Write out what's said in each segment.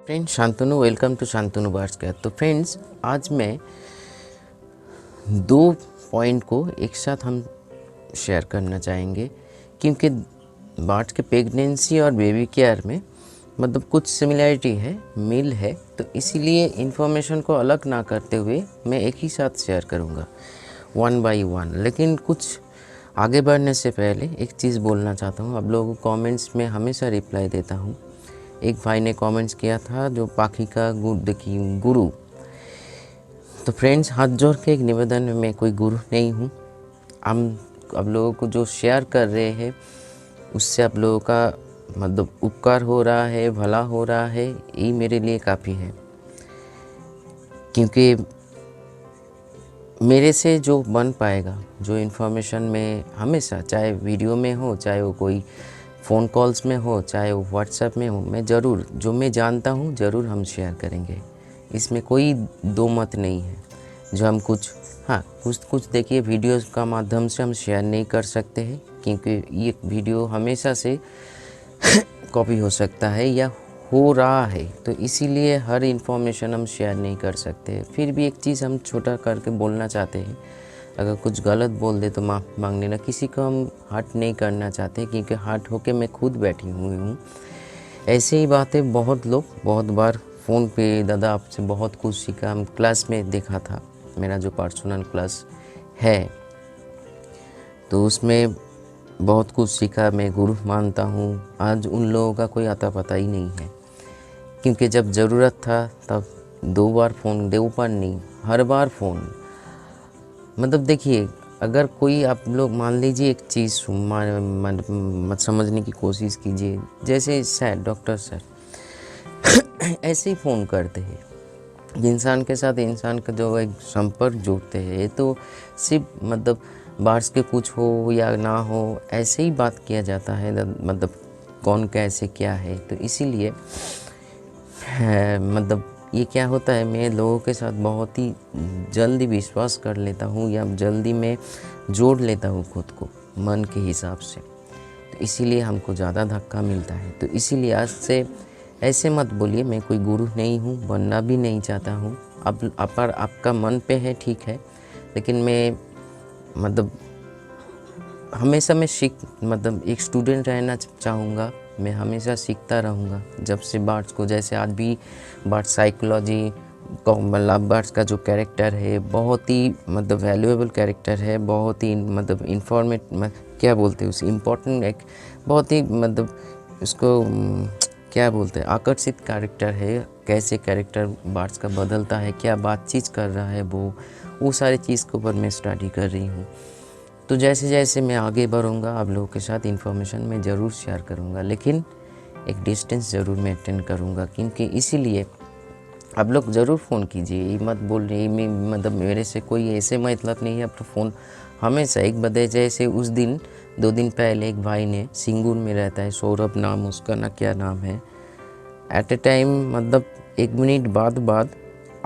Friends Shantanu, welcome to Shantanu bars का। तो friends आज मैं दो पॉइंट को एक साथ हम शेयर करना चाहेंगे, क्योंकि बार्स के प्रेगनेंसी और बेबी केयर में मतलब कुछ सिमिलैरिटी है, मिल है, तो इसीलिए इन्फॉर्मेशन को अलग ना करते हुए मैं एक ही साथ शेयर करूँगा वन बाय वन। लेकिन कुछ आगे बढ़ने से पहले एक चीज़ बोलना चाहता हूँ। आप लोगों को कमेंट्स में हमेशा रिप्लाई देता हूँ। एक भाई ने कमेंट्स किया था जो पाखी का गुरु। तो फ्रेंड्स हाथ जोड़ के एक निवेदन है, मैं कोई गुरु नहीं हूँ। हम आप लोगों को जो शेयर कर रहे हैं उससे आप लोगों का मतलब उपकार हो रहा है, भला हो रहा है, यही मेरे लिए काफ़ी है। क्योंकि मेरे से जो बन पाएगा, जो इन्फॉर्मेशन में हमेशा, चाहे वीडियो में हो, चाहे वो कोई फ़ोन कॉल्स में हो, चाहे वो व्हाट्सएप में हो, मैं ज़रूर जो मैं जानता हूँ ज़रूर हम शेयर करेंगे। इसमें कोई दो मत नहीं है। जो हम कुछ देखिए वीडियोस का माध्यम से हम शेयर नहीं कर सकते हैं, क्योंकि ये वीडियो हमेशा से कॉपी हो सकता है या हो रहा है, तो इसीलिए हर इन्फॉर्मेशन हम शेयर नहीं कर सकते। फिर भी एक चीज़ हम छोटा करके बोलना चाहते हैं, अगर कुछ गलत बोल दे तो माफ़ मांग लेना। किसी को हम हर्ट नहीं करना चाहते, क्योंकि हर्ट होके मैं खुद बैठी हुई हूँ। ऐसे ही बातें बहुत लोग बहुत बार फ़ोन पे, दादा आपसे बहुत कुछ सीखा, हम क्लास में देखा था, मेरा जो पर्सनल क्लास है तो उसमें बहुत कुछ सीखा, मैं गुरु मानता हूँ। आज उन लोगों का कोई आता पता ही नहीं है, क्योंकि जब ज़रूरत था तब 2 बार फ़ोन, 2 बार नहीं, हर बार फ़ोन। मतलब देखिए, अगर कोई आप लोग मान लीजिए एक चीज़ मत समझने की कोशिश कीजिए। जैसे सर, डॉक्टर सर ऐसे ही फ़ोन करते हैं, इंसान के साथ इंसान का जो एक संपर्क जोड़ते हैं, ये तो सिर्फ मतलब बार्स के कुछ हो या ना हो, ऐसे ही बात किया जाता है, मतलब कौन कैसे क्या है। तो इसीलिए मतलब ये क्या होता है, मैं लोगों के साथ बहुत ही जल्दी विश्वास कर लेता हूँ या जल्दी मैं जोड़ लेता हूँ खुद को मन के हिसाब से, तो इसीलिए हमको ज़्यादा धक्का मिलता है। तो इसीलिए आज से ऐसे मत बोलिए, मैं कोई गुरु नहीं हूँ, बनना भी नहीं चाहता हूँ। अब आपका मन पे है ठीक है, लेकिन मैं मतलब हमेशा मैं मतलब एक स्टूडेंट रहना चाहूँगा। मैं हमेशा सीखता रहूँगा। जब से बार्स को, जैसे आज भी बार्स साइकोलॉजी मतलब बार्स का जो कैरेक्टर है बहुत ही मतलब वैल्यूएबल कैरेक्टर है, बहुत ही मतलब क्या बोलते हैं उसे, इम्पोर्टेंट, एक बहुत ही मतलब उसको क्या बोलते हैं, आकर्षित कैरेक्टर है। कैसे कैरेक्टर बार्स का बदलता है, क्या बातचीत कर रहा है वो सारी चीज़ के ऊपर मैं स्टडी कर रही हूँ। तो जैसे जैसे मैं आगे बढ़ूँगा आप लोगों के साथ इन्फॉर्मेशन मैं ज़रूर शेयर करूँगा, लेकिन एक डिस्टेंस ज़रूर मेंटेन करूँगा। क्योंकि इसीलिए आप लोग ज़रूर फ़ोन कीजिए, ये मत बोल रही मैं मतलब मेरे से कोई ऐसे मतलब नहीं है। आप तो फ़ोन हमेशा एक बजे, जैसे उस दिन 2 दिन पहले एक भाई ने, सिंगूर में रहता है, सौरभ नाम उसका, ना क्या नाम है, एट ए टाइम मतलब 1 मिनट बाद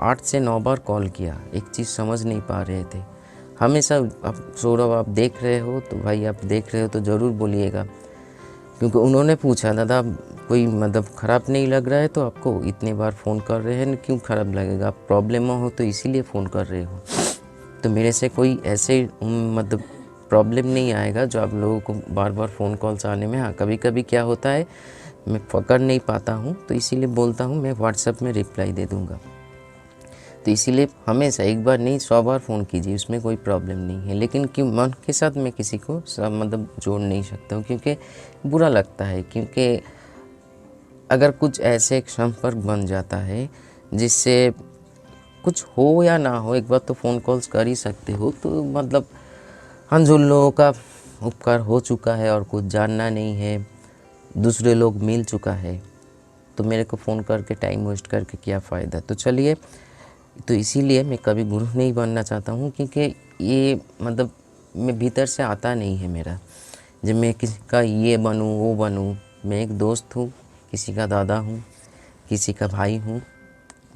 8 से 9 बार कॉल किया। एक चीज़ समझ नहीं पा रहे थे। हमेशा आप सौरभ आप देख रहे हो तो भाई, आप देख रहे हो तो ज़रूर बोलिएगा, क्योंकि उन्होंने पूछा, दादा कोई मतलब ख़राब नहीं लग रहा है तो आपको इतने बार फ़ोन कर रहे हैं, क्यों ख़राब लगेगा, आप प्रॉब्लम हो तो इसीलिए फ़ोन कर रहे हो। तो मेरे से कोई ऐसे मतलब प्रॉब्लम नहीं आएगा जो आप लोगों को बार बार फ़ोन कॉल्स आने में। हाँ, कभी कभी क्या होता है मैं पकड़ नहीं पाता हूँ, तो इसीलिए बोलता हूँ मैं व्हाट्सएप में रिप्लाई दे दूँगा। तो इसीलिए हमेशा एक बार नहीं 100 बार फ़ोन कीजिए, उसमें कोई प्रॉब्लम नहीं है। लेकिन क्यों मन के साथ मैं किसी को मतलब जोड़ नहीं सकता हूँ, क्योंकि बुरा लगता है। क्योंकि अगर कुछ ऐसे एक संपर्क बन जाता है जिससे कुछ हो या ना हो, एक बार तो फ़ोन कॉल्स कर ही सकते हो, तो मतलब हम जो लोगों का उपकार हो चुका है और कुछ जानना नहीं है, दूसरे लोग मिल चुका है, तो मेरे को फ़ोन करके टाइम वेस्ट करके क्या फ़ायदा। तो चलिए, तो इसीलिए मैं कभी गुरु नहीं बनना चाहता हूँ, क्योंकि ये मतलब मैं भीतर से आता नहीं है मेरा, जब मैं किसी का ये बनूँ वो बनूँ। मैं एक दोस्त हूँ, किसी का दादा हूँ, किसी का भाई हूँ,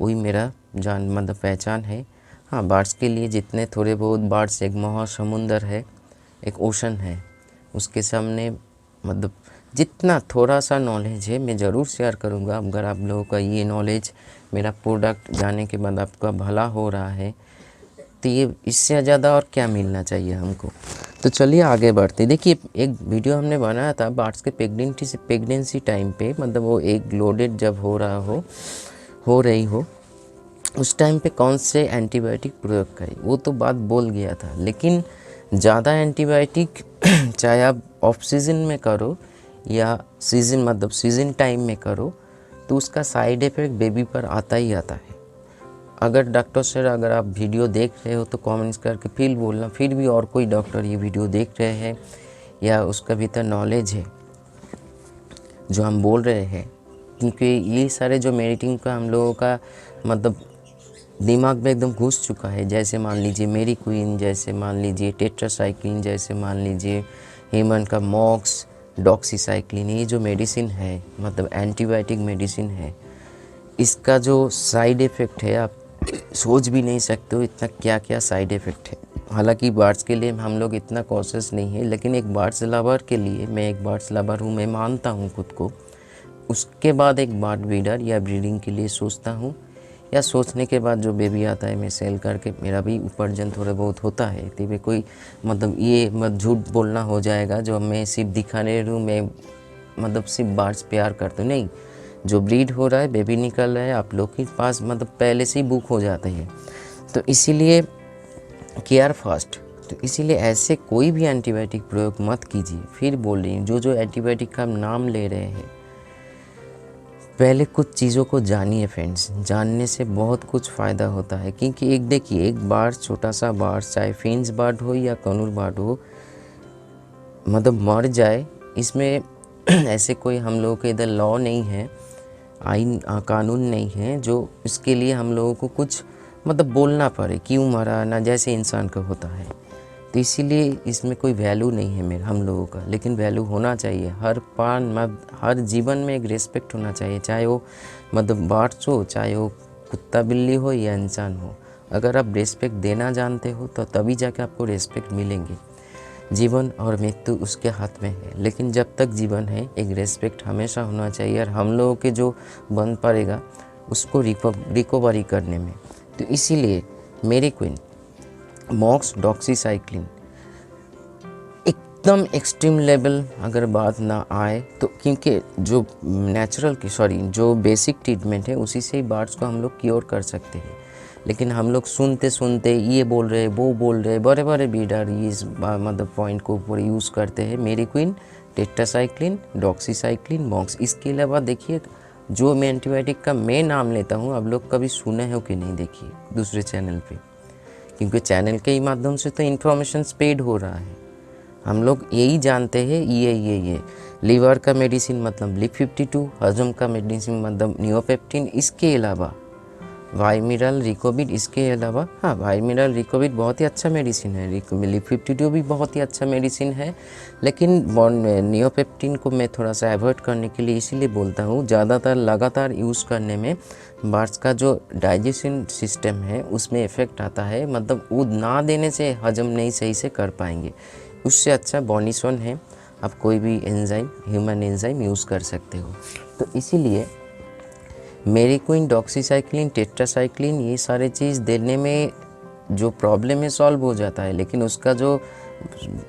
वही मेरा जान मतलब पहचान है। हाँ, बार्स के लिए जितने थोड़े बहुत, बार्स एक महासमुंदर है, एक ओशन है, उसके सामने मतलब जितना थोड़ा सा नॉलेज है मैं ज़रूर शेयर करूँगा। अगर आप लोगों का ये नॉलेज मेरा प्रोडक्ट जाने के बाद आपका भला हो रहा है तो ये इससे ज़्यादा और क्या मिलना चाहिए हमको। तो चलिए आगे बढ़ते। देखिए एक वीडियो हमने बनाया था बार्ड्स के प्रेगनेंसी टाइम पे, मतलब वो एग लोडेड जब हो रही हो उस टाइम पे कौन से एंटीबायोटिक प्रयोग करें, वो तो बात बोल गया था। लेकिन ज़्यादा एंटीबायोटिक चाहे आप ऑफ सीज़न में करो या सीज़न टाइम में करो तो उसका साइड इफ़ेक्ट बेबी पर आता ही आता है। अगर डॉक्टर सर अगर आप वीडियो देख रहे हो तो कमेंट्स करके फिर बोलना, फिर भी और कोई डॉक्टर ये वीडियो देख रहे हैं या उसका भीतर नॉलेज है जो हम बोल रहे हैं, क्योंकि ये सारे जो मेडिटिंग का हम लोगों का मतलब दिमाग में एकदम घुस चुका है। जैसे मान लीजिए मेरी क्वीन, जैसे मान लीजिए टेट्रासाइक्लिन, जैसे मान लीजिए हेमन का मॉक्स, डॉक्सीसाइक्लिन, ये जो मेडिसिन है मतलब एंटीबायोटिक मेडिसिन है, इसका जो साइड इफ़ेक्ट है आप सोच भी नहीं सकते हो इतना क्या क्या साइड इफ़ेक्ट है। हालांकि बर्ड्स के लिए हम लोग इतना कॉशियस नहीं है, लेकिन एक बर्ड्स लवर के लिए, मैं एक बर्ड्स लवर हूँ, मैं मानता हूँ खुद को। उसके बाद एक बर्ड ब्रीडर या ब्रीडिंग के लिए सोचता हूँ, या सोचने के बाद जो बेबी आता है मैं सेल करके मेरा भी उपार्जन थोड़ा बहुत होता है। तो मैं कोई मतलब ये मत झूठ बोलना हो जाएगा जो मैं सिर्फ दिखाने रहूँ, मैं मतलब सिर्फ बर्ड्स प्यार करता हूँ, नहीं। जो ब्रीड हो रहा है, बेबी निकल रहा है, आप लोग के पास मतलब पहले से ही बुक हो जाता है। तो इसीलिए केयर फर्स्ट। तो इसीलिए ऐसे कोई भी एंटीबायोटिक प्रयोग मत कीजिए। फिर बोल रही हूँ, जो एंटीबायोटिक का हम नाम ले रहे हैं, पहले कुछ चीज़ों को जानिए फ्रेंड्स। जानने से बहुत कुछ फ़ायदा होता है, क्योंकि एक देखिए एक बार छोटा सा बार, चाहे फिंच बर्ड हो या कनूर बर्ड हो, मतलब मर जाए, इसमें ऐसे कोई हम लोगों के इधर लॉ नहीं है, आइन कानून नहीं है जो इसके लिए हम लोगों को कुछ मतलब बोलना पड़े क्यों मरा ना, जैसे इंसान का होता है। तो इसीलिए इसमें कोई वैल्यू नहीं है मेरे हम लोगों का, लेकिन वैल्यू होना चाहिए। हर जीवन में एक रिस्पेक्ट होना चाहिए, चाहे वो मतलब बर्ड्स हो, चाहे वो कुत्ता बिल्ली हो या इंसान हो। अगर आप रिस्पेक्ट देना जानते हो तो तभी जाके आपको रिस्पेक्ट मिलेंगे। जीवन और मृत्यु उसके हाथ में है, लेकिन जब तक जीवन है एक रिस्पेक्ट हमेशा होना चाहिए। और हम लोगों के जो बन पड़ेगा उसको रिकवरी करने में। तो इसीलिए मेरी क्वीन मॉक्स, डॉक्सीसाइक्लिन एकदम एक्सट्रीम लेवल अगर बात ना आए तो, क्योंकि जो बेसिक ट्रीटमेंट है उसी से ही बर्ड्स को हम लोग क्योर कर सकते हैं। लेकिन हम लोग सुनते सुनते ये बोल रहे वो बोल रहे, बड़े बड़े ब्रीडर ये इस मतलब पॉइंट को ऊपर यूज़ करते हैं। मेरी क्वीन, टेट्रासाइक्लिन, डॉक्सीसाइक्लिन, मॉक्स। इसके अलावा देखिए जो मैं एंटीबायोटिक का मैं नाम लेता हूँ, आप लोग कभी सुने हो कि नहीं देखिए दूसरे चैनल पे, क्योंकि चैनल के ही माध्यम से तो इन्फॉर्मेशन स्प्रेड हो रहा है। हम लोग यही जानते हैं ये लीवर का मेडिसिन मतलब LIP52, हजम का मेडिसिन मतलब नियोपेप्टिन, इसके अलावा वाइमिरल रिकोविड, इसके अलावा हाँ वाइमिरल रिकोविड बहुत ही अच्छा मेडिसिन है, LIP52 भी बहुत ही अच्छा मेडिसिन है। लेकिन नियोपेप्टिन को मैं थोड़ा सा अवॉइड करने के लिए इसीलिए बोलता हूँ, ज़्यादातर लगातार यूज़ करने में बर्ड्स का जो डाइजेशन सिस्टम है उसमें इफ़ेक्ट आता है, मतलब वो ना देने से हजम नहीं सही से कर पाएंगे। उससे अच्छा बोनिसोन है, आप कोई भी एंजाइम, ह्यूमन एंजाइम यूज़ कर सकते हो। तो इसीलिए मेरी क्वीन, डॉक्सीसाइक्लिन, टेट्रासाइक्लिन, ये सारे चीज़ देने में जो प्रॉब्लम है सॉल्व हो जाता है, लेकिन उसका जो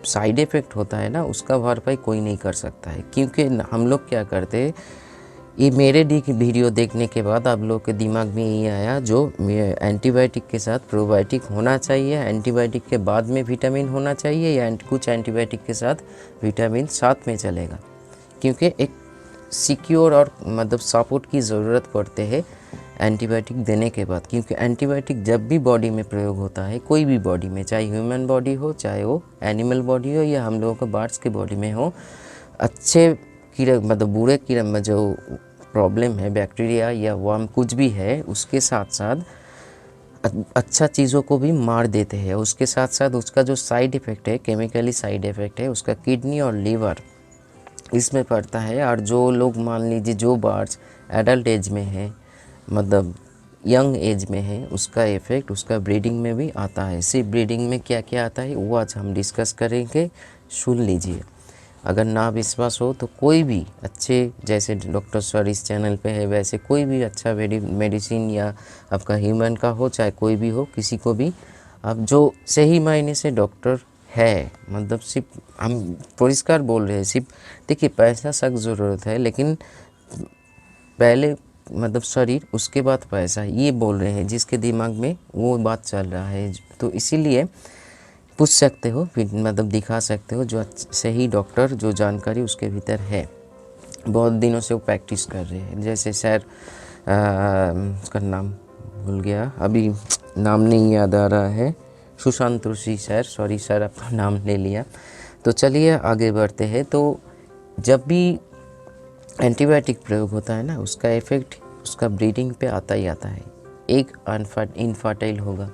साइड इफ़ेक्ट होता है ना, उसका भरपाई कोई नहीं कर सकता है। क्योंकि हम लोग क्या करते हैं, ये मेरे वीडियो देखने के बाद आप लोग के दिमाग में ये आया जो एंटीबायोटिक के साथ प्रोबायोटिक होना चाहिए, एंटीबायोटिक के बाद में विटामिन होना चाहिए, या कुछ एंटीबायोटिक के साथ विटामिन साथ में चलेगा, क्योंकि एक सिक्योर और मतलब सपोर्ट की ज़रूरत पड़ते है एंटीबायोटिक देने के बाद। क्योंकि एंटीबायोटिक जब भी बॉडी में प्रयोग होता है, कोई भी बॉडी में, चाहे ह्यूमन बॉडी हो, चाहे वो एनिमल बॉडी हो, या हम लोगों का बर्ड्स की बॉडी में हो, अच्छे कीड़े मतलब बुरे कीड़े में जो प्रॉब्लम है, बैक्टीरिया या वर्म कुछ भी है, उसके साथ साथ अच्छा चीज़ों को भी मार देते हैं। उसके साथ साथ उसका जो साइड इफ़ेक्ट है, केमिकली साइड इफ़ेक्ट है, उसका किडनी और लीवर इसमें पड़ता है। और जो लोग मान लीजिए जो बर्ड्स एडल्ट एज में है, मतलब यंग एज में है, उसका इफ़ेक्ट उसका ब्रीडिंग में भी आता है। सिर्फ ब्रीडिंग में क्या क्या आता है वो आज हम डिस्कस करेंगे, सुन लीजिए। अगर ना विश्वास हो तो कोई भी अच्छे, जैसे डॉक्टर सर इस चैनल पे है, वैसे कोई भी अच्छा मेडिसिन या आपका ह्यूमन का हो, चाहे कोई भी हो, किसी को भी आप जो सही मायने से डॉक्टर है, मतलब सिर्फ हम परिष्कार बोल रहे हैं, सिर्फ देखिए पैसा सख्त ज़रूरत है, लेकिन पहले मतलब शरीर उसके बाद पैसा, ये बोल रहे हैं जिसके दिमाग में वो बात चल रहा है। तो इसीलिए पूछ सकते हो, मतलब दिखा सकते हो जो सही डॉक्टर, जो जानकारी उसके भीतर है, बहुत दिनों से वो प्रैक्टिस कर रहे हैं। जैसे सर उसका नाम भूल गया अभी, नाम नहीं याद आ रहा है, सुशांत ऋषि सर, सॉरी सर आपका नाम ले लिया। तो चलिए आगे बढ़ते हैं। तो जब भी एंटीबायोटिक प्रयोग होता है ना, उसका इफ़ेक्ट उसका ब्रीडिंग पे आता ही आता है। एक इनफर्टाइल होगा,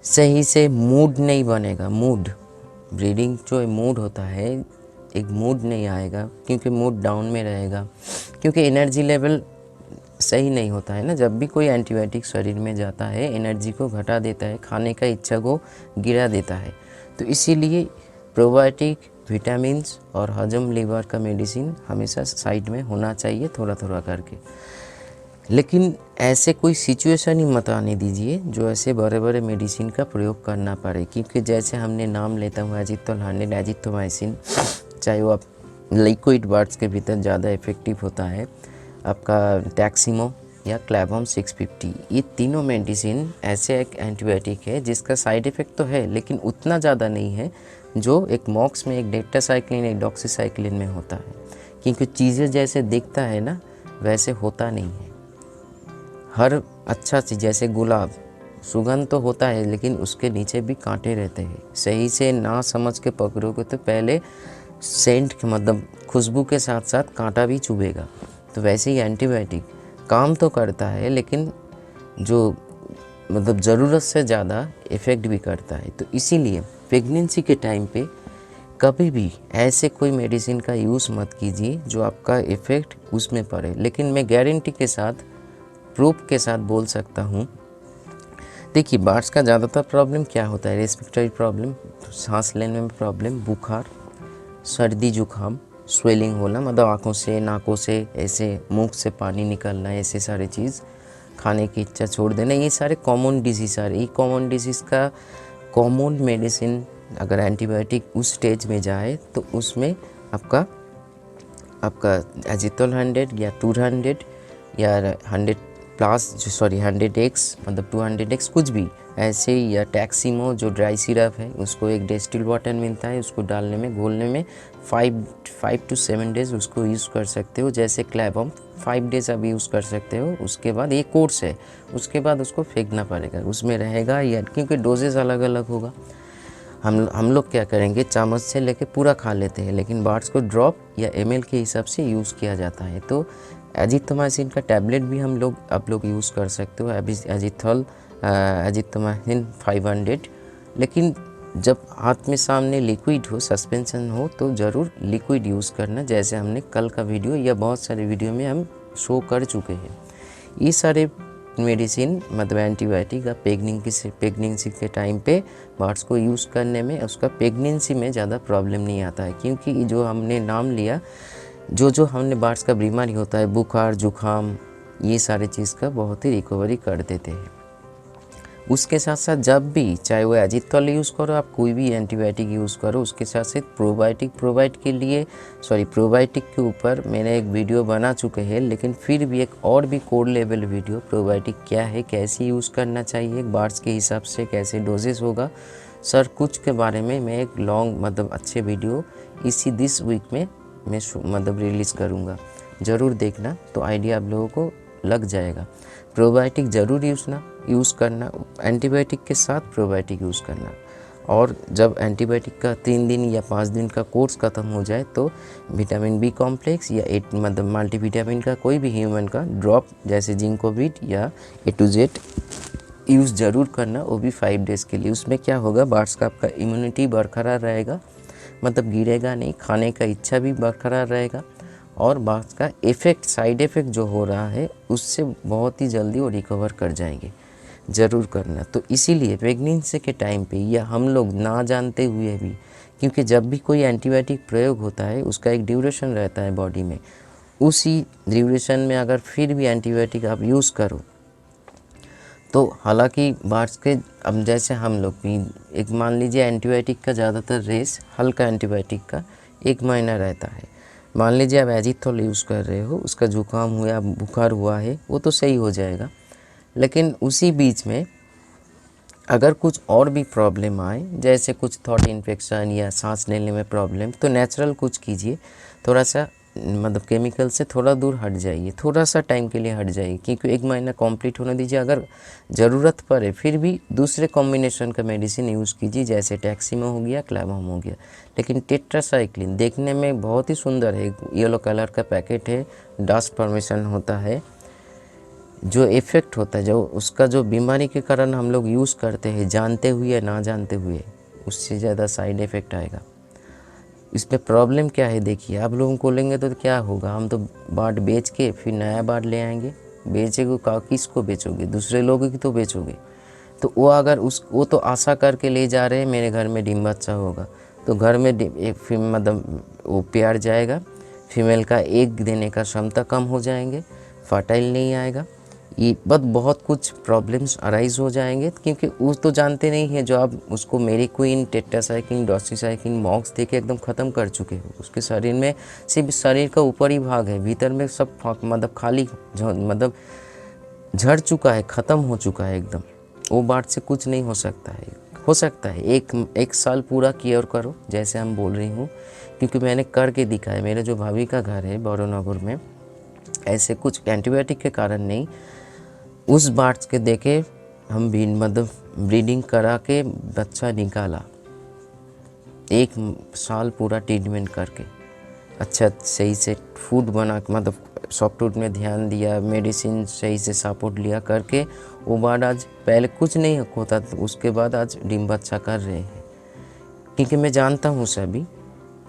सही से मूड नहीं बनेगा, मूड ब्रीडिंग जो मूड होता है, एक मूड नहीं आएगा, क्योंकि मूड डाउन में रहेगा, क्योंकि एनर्जी लेवल सही नहीं होता है ना। जब भी कोई एंटीबायोटिक शरीर में जाता है, एनर्जी को घटा देता है, खाने का इच्छा को गिरा देता है। तो इसीलिए प्रोबायोटिक, विटामिन्स और हजम लीवर का मेडिसिन हमेशा साइड में होना चाहिए, थोड़ा थोड़ा करके। लेकिन ऐसे कोई सिचुएशन ही मत आने दीजिए जो ऐसे बड़े बड़े मेडिसिन का प्रयोग करना पड़े, क्योंकि जैसे हमने नाम लेता हूँ एजिथ्रोल 100, एजिथ्रोमाइसिन, चाहे वो आप लिक्विड बर्ड्स के भीतर ज़्यादा इफेक्टिव होता है, आपका टैक्सिमो या क्लेवम 650, ये तीनों मेडिसिन ऐसे एक एंटीबायोटिक है जिसका साइड इफ़ेक्ट तो है, लेकिन उतना ज़्यादा नहीं है जो एक मॉक्स में, एक डेक्टासाइक्लिन, एक डॉक्सीसाइक्लिन में होता है। क्योंकि चीज़ें जैसे दिखता है ना, वैसे होता नहीं है। हर अच्छा चीज़, जैसे गुलाब, सुगंध तो होता है, लेकिन उसके नीचे भी कांटे रहते हैं। सही से ना समझ के पकड़ोगे तो पहले सेंट, मतलब खुशबू के साथ साथ कांटा भी चुभेगा। तो वैसे ही एंटीबायोटिक काम तो करता है, लेकिन जो मतलब ज़रूरत से ज़्यादा इफ़ेक्ट भी करता है। तो इसीलिए प्रेगनेंसी के टाइम पे कभी भी ऐसे कोई मेडिसिन का यूज़ मत कीजिए जो आपका इफ़ेक्ट उसमें पड़े। लेकिन मैं गारंटी के साथ, प्रूफ के साथ बोल सकता हूँ, देखिए बर्ड्स का ज़्यादातर प्रॉब्लम क्या होता है, रेस्पिरेटरी प्रॉब्लम, सांस लेने में प्रॉब्लम, बुखार, सर्दी जुकाम, स्वेलिंग होना, मतलब आँखों से, नाकों से, ऐसे मुंह से पानी निकलना, ऐसे सारे चीज़, खाने की इच्छा छोड़ देना, ये सारे कॉमन डिजीज़ आ रहे। ये कॉमन डिजीज़ का कॉमन मेडिसिन अगर एंटीबायोटिक उस स्टेज में जाए तो उसमें आपका एजिथ्रोल 100 या 200 या 100 प्लस, सॉरी 100x, मतलब 200x कुछ भी ऐसे, या टैक्सिमो जो ड्राई सिरप है, उसको एक डिस्टिल वाटर मिलता है, उसको डालने में, घोलने में 5 to 7 डेज़ उसको यूज़ कर सकते हो। जैसे क्लेवम 5 डेज़ अब यूज़ कर सकते हो, उसके बाद ये कोर्स है, उसके बाद उसको फेंकना पड़ेगा, उसमें रहेगा या, क्योंकि डोजेज़ अलग अलग होगा। हम लोग क्या करेंगे, चम्मच से लेके पूरा खा लेते हैं, लेकिन बर्ड्स को ड्रॉप या ml के हिसाब से यूज़ किया जाता है। तो एजिथ्रोमाइसिन का टैबलेट भी आप लोग यूज़ कर सकते हो, एजिथ्रोमाइसिन 500। लेकिन जब हाथ में सामने लिक्विड हो, सस्पेंशन हो, तो ज़रूर लिक्विड यूज़ करना, जैसे हमने कल का वीडियो या बहुत सारे वीडियो में हम शो कर चुके हैं। ये सारे मेडिसिन, मतलब एंटीबायोटिक, आप प्रेगनेंसी के टाइम पे बर्ड्स को यूज़ करने में, उसका प्रेगनेंसी में ज़्यादा प्रॉब्लम नहीं आता है, क्योंकि जो हमने नाम लिया, जो हमने बर्ड्स का बीमारी होता है, बुखार, जुखाम, ये सारे चीज़ का बहुत ही रिकवरी कर देते हैं। उसके साथ साथ जब भी, चाहे वो एजिथ्रोल यूज़ करो, आप कोई भी एंटीबायोटिक यूज़ करो, उसके साथ साथ प्रोबायोटिक के ऊपर मैंने एक वीडियो बना चुके हैं, लेकिन फिर भी एक और भी कोर लेवल वीडियो, प्रोबायोटिक क्या है, कैसे यूज़ करना चाहिए, बर्ड्स के हिसाब से कैसे डोजेस होगा, सर कुछ के बारे में मैं एक लॉन्ग, मतलब अच्छे वीडियो दिस वीक में मैं मतलब रिलीज़ करूँगा, ज़रूर देखना, तो आइडिया आप लोगों को लग जाएगा। प्रोबायोटिक ज़रूर यूज़ करना, एंटीबायोटिक के साथ प्रोबायोटिक यूज़ करना, और जब एंटीबायोटिक का 3 दिन या 5 दिन का कोर्स ख़त्म हो जाए तो विटामिन बी कॉम्प्लेक्स या मतलब मल्टीविटामिन का कोई भी ह्यूमन का ड्रॉप, जैसे जिंकोविट या A to Z यूज़ ज़रूर करना, वो भी 5 डेज़ के लिए। उसमें क्या होगा, बर्ड्स का आपका इम्यूनिटी बरकरार रहेगा, मतलब गिरेगा नहीं, खाने का इच्छा भी बरकरार रहेगा, और बर्ड्स का इफ़ेक्ट, साइड इफ़ेक्ट जो हो रहा है, उससे बहुत ही जल्दी वो रिकवर कर जाएंगे। ज़रूर करना। तो इसीलिए प्रेगनेंसी के टाइम पे, या हम लोग ना जानते हुए भी, क्योंकि जब भी कोई एंटीबायोटिक प्रयोग होता है उसका एक ड्यूरेशन रहता है बॉडी में, उसी ड्यूरेशन में अगर फिर भी एंटीबायोटिक आप यूज़ करो तो हालांकि बार्स के, अब जैसे हम लोग भी एक मान लीजिए एंटीबायोटिक का ज़्यादातर रेस हल्का एंटीबायोटिक का 1 महीना रहता है। मान लीजिए आप एजिथ्रोल यूज़ कर रहे हो, उसका जुकाम हुआ, बुखार हुआ है, वो तो सही हो जाएगा। लेकिन उसी बीच में अगर कुछ और भी प्रॉब्लम आए, जैसे कुछ थ्रोट इन्फेक्शन या सांस लेने में प्रॉब्लम, तो नेचुरल कुछ कीजिए, थोड़ा सा मतलब केमिकल से थोड़ा दूर हट जाइए, थोड़ा सा टाइम के लिए हट जाइए, क्योंकि 1 महीना कंप्लीट होने दीजिए। अगर ज़रूरत पड़े फिर भी दूसरे कॉम्बिनेशन का मेडिसिन यूज़ कीजिए, जैसे टैक्सिमो हो गया, क्लेवम हो गया। लेकिन टेट्रासाइक्लिन देखने में बहुत ही सुंदर है, येलो कलर का पैकेट है, डस्ट फॉर्मेशन होता है, जो इफ़ेक्ट होता है, जो उसका जो बीमारी के कारण हम लोग यूज़ करते हैं जानते हुए या ना जानते हुए, उससे ज़्यादा साइड इफ़ेक्ट आएगा। इसमें प्रॉब्लम क्या है देखिए, आप लोगों को लेंगे तो क्या होगा, हम तो बाट बेच के फिर नया बाट ले आएंगे। बेचेंगे किसको बेचोगे, दूसरे लोगों की तो बेचोगे। तो वो अगर वो तो आशा करके ले जा रहे हैं मेरे घर में डिम बच्चा होगा, तो घर में एक मतलब वो प्यार जाएगा, फीमेल का एग देने का क्षमता कम हो जाएंगे, फर्टाइल नहीं आएगा, ये बहुत कुछ प्रॉब्लम्स अराइज हो जाएंगे। क्योंकि वो तो जानते नहीं है, जो आप उसको मेरी क्वीन, टेट्रासाइक्लिन, डॉक्सीसाइक्लिन, मॉक्स दे के एकदम ख़त्म कर चुके हो। उसके शरीर में सिर्फ शरीर का ऊपरी भाग है, भीतर में सब मतलब खाली मतलब झड़ चुका है, ख़त्म हो चुका है एकदम। वो बाट से कुछ नहीं हो सकता है। हो सकता है एक साल पूरा केयर करो, जैसे हम बोल रही हूँ, क्योंकि मैंने करके दिखाया। मेरे जो भाभी का घर है बौरनगर में, ऐसे कुछ एंटीबायोटिक के कारण नहीं, उस बार्ड्स के देखे हम भी मतलब ब्रीडिंग करा के बच्चा निकाला, 1 साल पूरा ट्रीटमेंट करके, अच्छा सही से फूड बना, मतलब सॉफ्टवुड में ध्यान दिया, मेडिसिन सही से सपोर्ट लिया करके, वो बार्ड आज पहले कुछ नहीं होता, तो उसके बाद आज डिम बच्चा कर रहे हैं। क्योंकि मैं जानता हूँ सभी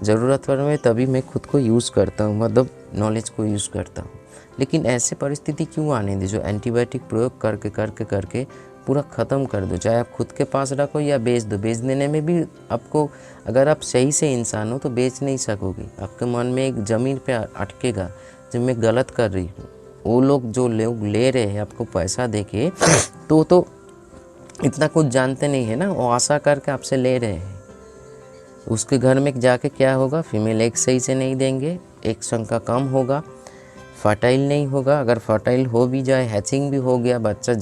ज़रूरत पर मैं तभी मैं खुद को यूज़ करता हूँ, मतलब नॉलेज को यूज़ करता हूँ। लेकिन ऐसे परिस्थिति क्यों आने दे जो एंटीबायोटिक प्रयोग करके करके करके पूरा ख़त्म कर दो, चाहे आप खुद के पास रखो या बेच दो। बेच देने में भी आपको, अगर आप सही से इंसान हो तो बेच नहीं सकोगे, आपके मन में एक ज़मीन पे अटकेगा जब मैं गलत कर रही हूँ। वो लोग जो लोग ले रहे हैं आपको पैसा दे के, तो इतना कुछ जानते नहीं है ना, वो आशा करके आपसे ले रहे हैं। उसके घर में जाके क्या होगा, फीमेल एग सही से नहीं देंगे, एक संख्या कम होगा, फर्टाइल नहीं होगा। अगर फर्टाइल हो भी जाए, हैचिंग भी हो गया, बच्चा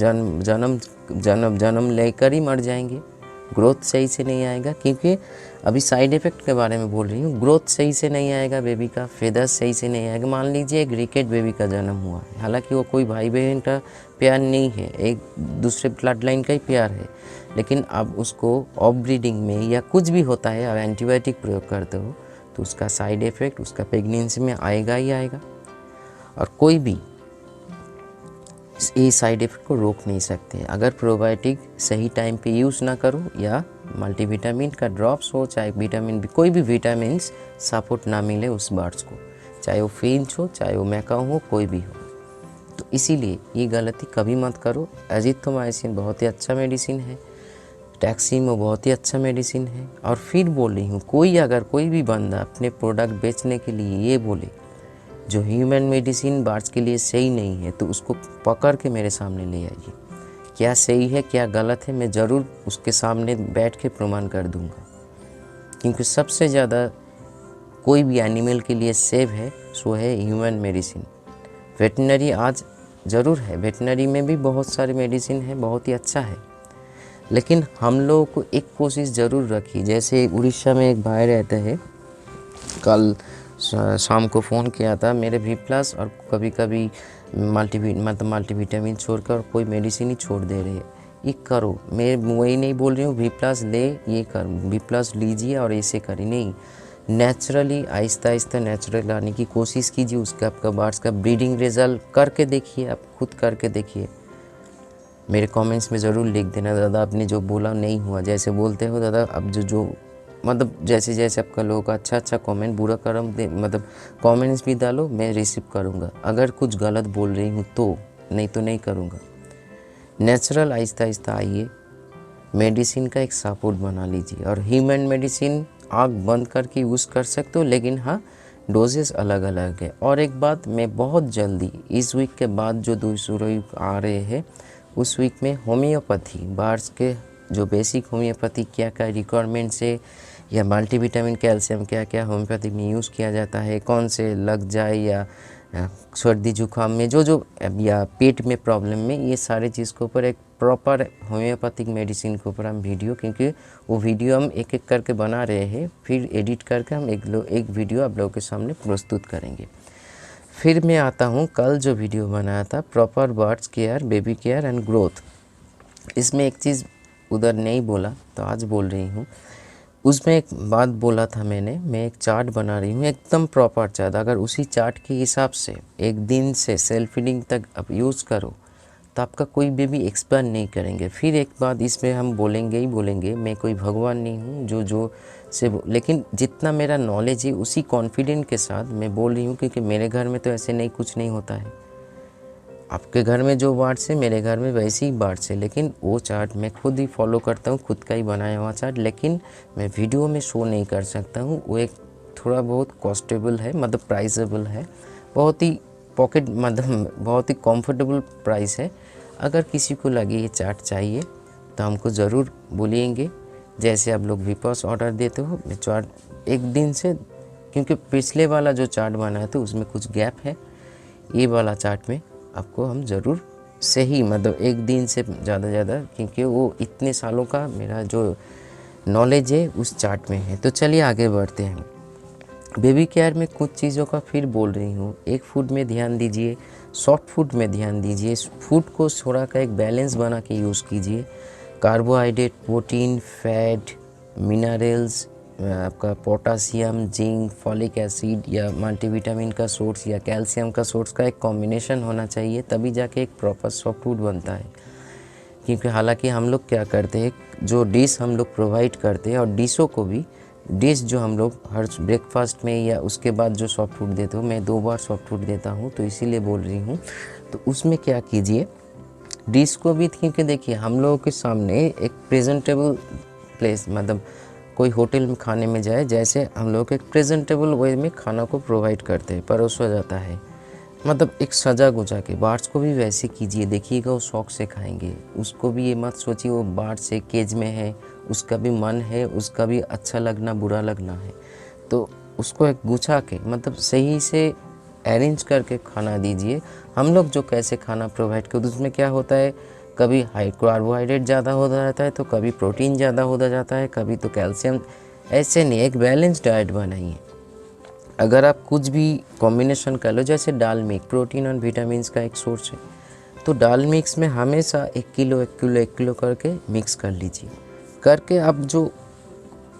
जन्म लेकर ही मर जाएंगे, ग्रोथ सही से नहीं आएगा। क्योंकि अभी साइड इफ़ेक्ट के बारे में बोल रही हूँ, ग्रोथ सही से नहीं आएगा बेबी का, फेदर्स सही से नहीं आएगा। मान लीजिए एक रिकेट बेबी का जन्म हुआ है, हालांकि वो कोई भाई बहन का प्यार नहीं है, एक दूसरे ब्लड लाइन का ही प्यार है, लेकिन अब उसको ऑफ ब्रीडिंग में या कुछ भी होता है, अब एंटीबायोटिक प्रयोग करते हो तो उसका साइड इफ़ेक्ट उसका प्रेगनेंसी में आएगा ही आएगा। और कोई भी ये साइड इफ़ेक्ट को रोक नहीं सकते अगर प्रोबायोटिक सही टाइम पे यूज़ ना करो, या मल्टीविटामिन का ड्रॉप्स हो, चाहे विटामिन भी, कोई भी विटामिन सपोर्ट ना मिले उस बर्ड्स को, चाहे वो फिंच हो, चाहे वो मैकाऊ हो, कोई भी हो। तो इसीलिए ये गलती कभी मत करो। एजिथ्रोमाइसिन बहुत ही अच्छा मेडिसिन है, टैक्सिमो बहुत ही अच्छा मेडिसिन है। और फिर बोल रही हूँ, अगर कोई भी बंदा अपने प्रोडक्ट बेचने के लिए ये बोले जो ह्यूमन मेडिसिन बर्ड्स के लिए सही नहीं है, तो उसको पकड़ के मेरे सामने ले आइए। क्या सही है क्या गलत है, मैं ज़रूर उसके सामने बैठ के प्रमाण कर दूंगा। क्योंकि सबसे ज़्यादा कोई भी एनिमल के लिए सेव है सो है ह्यूमन मेडिसिन। वेटनरी आज ज़रूर है, वेटनरी में भी बहुत सारे मेडिसिन है, बहुत ही अच्छा है, लेकिन हम लोगों को एक कोशिश ज़रूर रखी। जैसे उड़ीसा में एक भाई रहते हैं, कल शाम को फ़ोन किया था, मेरे V+ और कभी कभी मल्टीविटामिन छोड़कर और कोई मेडिसिन ही छोड़ दे रहे हैं। ये करो, मैं वही नहीं बोल रही हूँ V+ ले, ये कर V+ लीजिए और ऐसे करिए, नहीं, नेचुरली आहिस्ता आहिस्ता नेचुरल लाने की कोशिश कीजिए। उसका आपका बर्ड्स का ब्रीडिंग रिजल्ट करके देखिए, आप खुद करके देखिए। मेरे कमेंट्स में ज़रूर लिख देना, दादा आपने जो बोला नहीं हुआ, जैसे बोलते हो दादा, अब जो मतलब जैसे जैसे आपका लोगों का अच्छा कमेंट, बुरा करम मतलब कमेंट्स भी डालो, मैं रिसीव करूँगा। अगर कुछ गलत बोल रही हूँ तो नहीं करूँगा। नेचुरल आहिस्ता आहिस्ता आइए, मेडिसिन का एक सपोर्ट बना लीजिए। और ह्यूमन मेडिसिन आँख बंद करके यूज़ कर सकते हो, लेकिन हाँ डोजेस अलग अलग है। और एक बात, मैं बहुत जल्दी इस वीक के बाद जो दूसरे वीक आ रहे हैं उस वीक में होम्योपैथी बाहर के जो बेसिक होम्योपैथी क्या क्या रिक्वायरमेंट्स है या मल्टीविटामिन कैल्शियम क्या क्या होम्योपैथी में यूज़ किया जाता है, कौन से लग जाए या सर्दी जुकाम में जो या पेट में प्रॉब्लम में, ये सारे चीज़ के ऊपर एक प्रॉपर होम्योपैथिक मेडिसिन के ऊपर हम वीडियो, क्योंकि वो वीडियो हम एक एक करके बना रहे हैं, फिर एडिट करके हम एक वीडियो आप लोगों के सामने प्रस्तुत करेंगे। फिर मैं आता हूँ कल जो वीडियो बनाया था proper birds care, baby care and growth. इसमें एक चीज़ उधर नहीं बोला तो आज बोल रही हूँ। उसमें एक बात बोला था मैंने, मैं एक चार्ट बना रही हूँ एकदम प्रॉपर चार्ट। अगर उसी चार्ट के हिसाब से एक दिन से सेल्फ फीडिंग तक आप यूज़ करो तो आपका कोई बेबी एक्सपायर नहीं करेंगे। फिर एक बात इसमें हम बोलेंगे ही बोलेंगे, मैं कोई भगवान नहीं हूँ जो से लेकिन जितना मेरा नॉलेज है उसी कॉन्फिडेंट के साथ मैं बोल रही हूँ, क्योंकि मेरे घर में तो ऐसे नहीं कुछ नहीं होता है। आपके घर में जो बार्ड्स है मेरे घर में वैसे ही बार्ड्स है, लेकिन वो चार्ट मैं खुद ही फॉलो करता हूँ, खुद का ही बनाया हुआ चार्ट, लेकिन मैं वीडियो में शो नहीं कर सकता हूँ। वो एक थोड़ा बहुत कॉस्टेबल है, मतलब प्राइसेबल है, बहुत ही पॉकेट मतलब बहुत ही कंफर्टेबल प्राइस है। अगर किसी को लगे ये चार्ट चाहिए तो हमको ज़रूर बोलिएंगे। जैसे आप लोग विपास ऑर्डर देते हो, मैं चार्ट एक दिन से, क्योंकि पिछले वाला जो चार्ट बनाया था उसमें कुछ गैप है, ये वाला चार्ट में आपको हम ज़रूर सही मतलब एक दिन से ज़्यादा, क्योंकि वो इतने सालों का मेरा जो नॉलेज है उस चार्ट में है। तो चलिए आगे बढ़ते हैं। बेबी केयर में कुछ चीज़ों का फिर बोल रही हूँ। एक फूड में ध्यान दीजिए, सॉफ्ट फूड में ध्यान दीजिए, फूड को थोड़ा का एक बैलेंस बना के यूज़ कीजिए। कार्बोहाइड्रेट, प्रोटीन, फैट, मिनरल्स, आपका पोटासियम, जिंक, फॉलिक एसिड या मल्टीविटामिन का सोर्स या कैल्शियम का सोर्स का एक कॉम्बिनेशन होना चाहिए, तभी जाके एक प्रॉपर सॉफ्ट फूड बनता है। क्योंकि हालांकि हम लोग क्या करते हैं, जो डिश हम लोग प्रोवाइड करते हैं और डिशों को भी, डिश जो हम लोग हर ब्रेकफास्ट में या उसके बाद जो सॉफ्ट फूड देते हो, मैं 2 बार सॉफ्ट फूड देता हूँ तो इसीलिए बोल रही हूँ। तो उसमें क्या कीजिए, डिश को भी, क्योंकि देखिए हम लोगों के सामने एक प्रेजेंटेबल प्लेस, मतलब कोई होटल में खाने में जाए, जैसे हम लोग एक प्रेजेंटेबल वे में खाना को प्रोवाइड करते हैं, परोसा जाता है, मतलब एक सजा गुजा के। बार्ड्स को भी वैसे कीजिए, देखिएगा वो शौक से खाएंगे। उसको भी ये मत सोचिए वो बार्ड से केज में है, उसका भी मन है, उसका भी अच्छा लगना बुरा लगना है, तो उसको एक गुछा के मतलब सही से अरेंज करके खाना दीजिए। हम लोग जो कैसे खाना प्रोवाइड करते उसमें क्या होता है, कभी हाई कार्बोहाइड्रेट ज़्यादा होता रहता है तो कभी प्रोटीन ज़्यादा होता जाता है, कभी तो कैल्शियम। ऐसे नहीं, एक बैलेंस डाइट बनाइए। अगर आप कुछ भी कॉम्बिनेशन कर लो, जैसे दाल मिक्स प्रोटीन और विटामिन का एक सोर्स है, तो दाल मिक्स में हमेशा 1 किलो करके मिक्स कर लीजिए। करके आप जो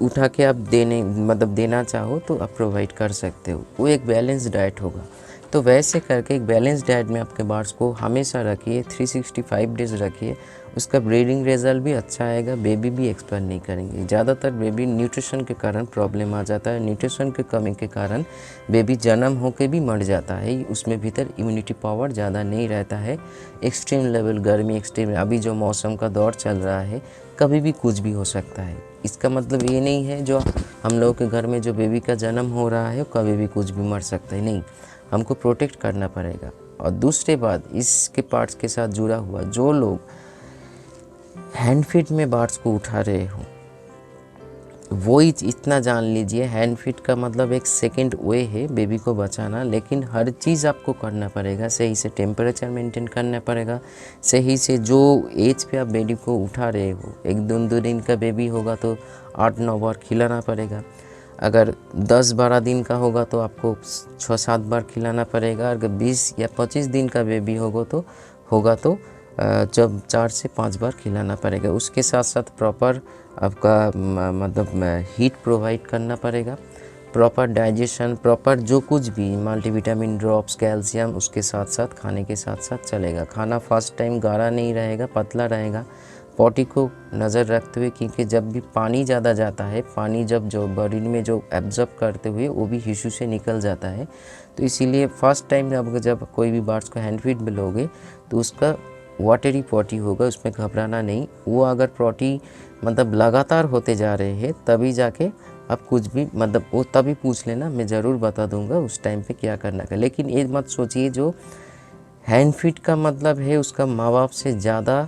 उठा के आप देना चाहो तो आप प्रोवाइड कर सकते हो, वो एक बैलेंस डाइट होगा। तो वैसे करके एक बैलेंस डाइट में आपके बार्ड्स को हमेशा रखिए, 365 डेज़ रखिए, उसका ब्रीडिंग रिजल्ट भी अच्छा आएगा, बेबी भी एक्सपायर नहीं करेंगे। ज़्यादातर बेबी न्यूट्रिशन के कारण प्रॉब्लम आ जाता है, न्यूट्रिशन के कमी के कारण बेबी जन्म होकर भी मर जाता है, उसमें भीतर इम्यूनिटी पावर ज़्यादा नहीं रहता है। एक्सट्रीम लेवल गर्मी, एक्सट्रीम अभी जो मौसम का दौर चल रहा है, कभी भी कुछ भी हो सकता है। इसका मतलब ये नहीं है जो हम लोगों के घर में जो बेबी का जन्म हो रहा है कभी भी कुछ भी मर सकता है, नहीं, हमको प्रोटेक्ट करना पड़ेगा। और दूसरी बात, इसके पार्ट्स के साथ जुड़ा हुआ, जो लोग हैंड फीड में बार्ड्स को उठा रहे हो, वो ही इतना जान लीजिए, हैंड फीड का मतलब एक सेकंड वे है बेबी को बचाना, लेकिन हर चीज़ आपको करना पड़ेगा। सही से टेम्परेचर मेंटेन करना पड़ेगा, सही से जो एज पे आप बेबी को उठा रहे हो, 1-2 दिन का बेबी होगा तो 8-9 बार खिलाना पड़ेगा। अगर 10-12 दिन का होगा तो आपको 6-7 बार खिलाना पड़ेगा। अगर 20 या 25 दिन का बेबी होगा तो जब 4 से 5 बार खिलाना पड़ेगा। उसके साथ साथ प्रॉपर आपका मतलब हीट प्रोवाइड करना पड़ेगा, प्रॉपर डाइजेशन, प्रॉपर जो कुछ भी मल्टीविटामिन ड्रॉप्स, कैल्शियम उसके साथ साथ खाने के साथ साथ चलेगा। खाना फर्स्ट टाइम गाढ़ा नहीं रहेगा, पतला रहेगा। पॉटी को नज़र रखते हुए, क्योंकि जब भी पानी ज़्यादा जाता है, पानी जब जो बॉडी में जो एब्जॉर्ब करते हुए वो भी टिश्यू से निकल जाता है, तो इसीलिए फर्स्ट टाइम जब कोई भी बार्ड्स को हैंड फीड में लोगे तो उसका वाटरी पॉटी होगा, उसमें घबराना नहीं। वो अगर पॉटी मतलब लगातार होते जा रहे हैं तभी जाके आप कुछ भी मतलब वो तभी पूछ लेना, मैं ज़रूर बता दूंगा उस टाइम पे क्या करना है। लेकिन ये मत सोचिए जो हैंड फीड का मतलब है उसका माँ बाप से ज़्यादा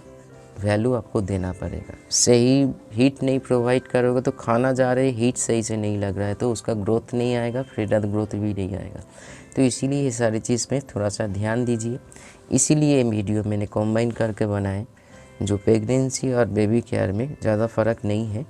वैल्यू आपको देना पड़ेगा। सही हीट नहीं प्रोवाइड करोगे तो खाना जा रहे हीट सही से नहीं लग रहा है तो उसका ग्रोथ नहीं आएगा, फिर ग्रोथ भी नहीं आएगा। तो इसीलिए ये सारी चीज़ में थोड़ा सा ध्यान दीजिए। इसीलिए ये वीडियो मैंने कॉम्बाइन करके बनाए, जो प्रेगनेंसी और बेबी केयर में ज़्यादा फ़र्क नहीं है।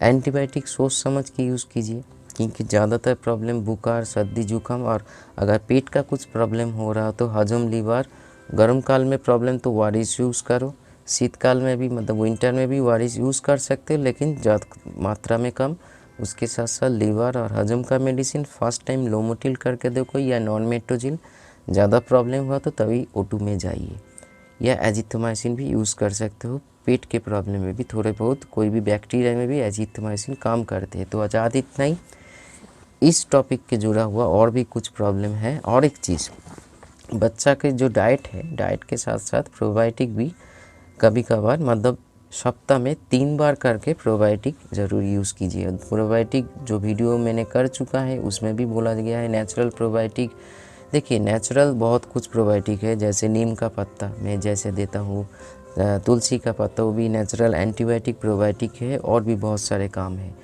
एंटीबायोटिक सोच समझ के यूज़ कीजिए, क्योंकि ज़्यादातर प्रॉब्लम बुखार, सर्दी, जुकाम और अगर पेट का कुछ प्रॉब्लम हो रहा हो तो हजम, लीवर, गर्म काल में प्रॉब्लम तो वारिस यूज़ करो। शीतकाल में भी मतलब विंटर में भी वारिस यूज़ कर सकते हो, लेकिन ज़्यादा मात्रा में कम। उसके साथ साथ लीवर और हजम का मेडिसिन फर्स्ट टाइम लोमोटिल करके देखो या नॉन मेट्रोजिल। ज़्यादा प्रॉब्लम हुआ तो तभी O2 में जाइए, या एजिथ्रोमाइसिन भी यूज़ कर सकते हो। पेट के प्रॉब्लम में भी थोड़े बहुत कोई भी बैक्टीरिया में भी एजिथ्रोमाइसिन काम करते हैं। तो आज़ाद इतना ही। इस टॉपिक के जुड़ा हुआ और भी कुछ प्रॉब्लम है। और एक चीज़, बच्चा के जो डाइट है, डाइट के साथ साथ प्रोबायोटिक भी कभी कभार मतलब सप्ताह में 3 बार करके प्रोबायोटिक ज़रूर यूज़ कीजिए। प्रोबायोटिक जो वीडियो मैंने कर चुका है उसमें भी बोला गया है नेचुरल प्रोबायोटिक। देखिए नेचुरल बहुत कुछ प्रोबायोटिक है, जैसे नीम का पत्ता मैं जैसे देता हूँ, तुलसी का पत्ता, वो भी नेचुरल एंटीबायोटिक प्रोबायोटिक है। और भी बहुत सारे काम है।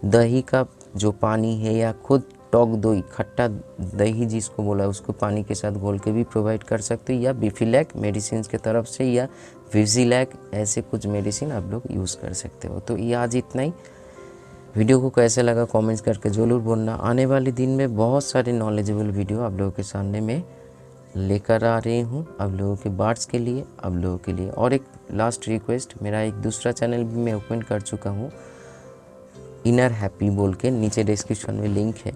दही का जो पानी है या खुद टॉक दही, खट्टा दही जिसको बोला उसको पानी के साथ घोल के भी प्रोवाइड कर सकते हो, या बिफिलैक मेडिसिन के तरफ से या विजिलैक, ऐसे कुछ मेडिसिन आप लोग यूज़ कर सकते हो। तो ये आज इतना ही। वीडियो को कैसे लगा कमेंट्स करके ज़रूर बोलना। आने वाले दिन में बहुत सारे नॉलेजेबल वीडियो आप लोगों के सामने में लेकर आ रही हूँ, आप लोगों के बार्ड्स के लिए, आप लोगों के लिए। और एक लास्ट रिक्वेस्ट, मेरा एक दूसरा चैनल भी मैं ओपन कर चुका हूँ, इनर हैप्पी बोल के, नीचे डिस्क्रिप्शन में लिंक है,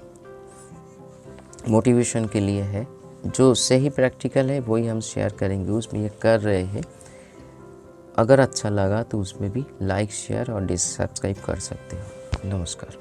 मोटिवेशन के लिए है। जो सही प्रैक्टिकल है वही हम शेयर करेंगे, उसमें ये कर रहे हैं। अगर अच्छा लगा तो उसमें भी लाइक, शेयर और सब्सक्राइब कर सकते हो। नमस्कार।